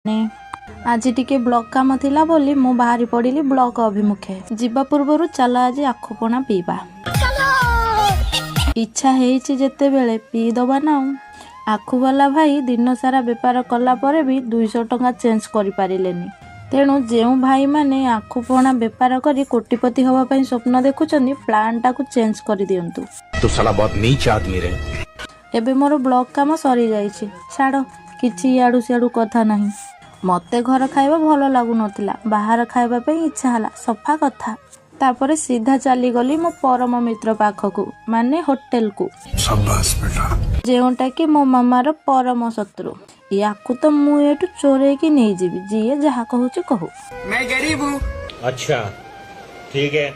आज टिके ब्लॉक काम थिला बोली मु बाहरी पड़िली ब्लॉक अभिमुखे जीवा पूर्व चल आज आखुपणा पीवा इच्छा हेइछि जेते बेले पी दबा ना आखु वाला भाई दिन सारा बेपार कला परे भी 200 टंका चेंज करि पारिलेनी तेणु जेउ भाई माने आखुपणा बेपार करी कोटिपति हवा पई स्वप्न देखुचंदी प्लान टाकू चेंज करि दियंतु। तो साला बहुत नीच आदमी रे। एबे मोर ब्लॉक काम सरी जाइछि छाड़ो किछि याडू सियाडू कथा नहीं मते घर खाइबा भलो लागु नथिला बाहर खाइबा पे इच्छा हला सफा कथा तापरे सीधा चली गली मो परम मित्र पाखकू माने होटल को शाबाश बेटा जेउटा कि मो मामार परम शत्रु याकू तो मु एटू चोरे की नहीं जीवी जीए जहा कहूची कहू मैं गरीब हूँ। अच्छा ठीक है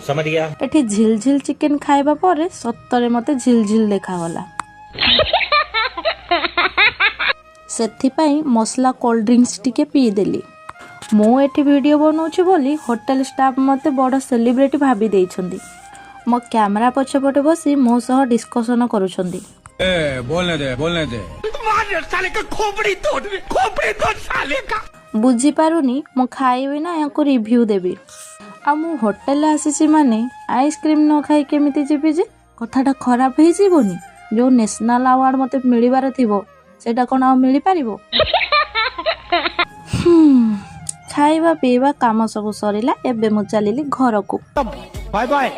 समझ गया। एठी झिलझिल चिकेन खाइबा परे सत्तरे मते झिलझिल देखागला सेथिपाई मसला कोल्ड ड्रिंक्स टिके पी देली मु एठी वीडियो बनाउछि बोली होटल स्टाफ मते बड़ सेलिब्रिटी भाबी देइछंदी मो कैमरा पछपटे बसी मो सह डिस्कशन करूछंदी बोलने दे मार साले का खोपड़ी तोड़ साले का बुझी पारुनी मो खाइबी ना याको रिव्यू देबी आ मु होटल आसीछि माने आइसक्रीम न खाई केमिति जीबी जे कथाटा खराब हेइ जीवनी जो नेशनल अवार्ड मते मिलिबार थिबो सेटा कोन आ मिली पारिबो खाइबा पीवा काम सब सरिला एबे मु चलिली घर को बाय बाय।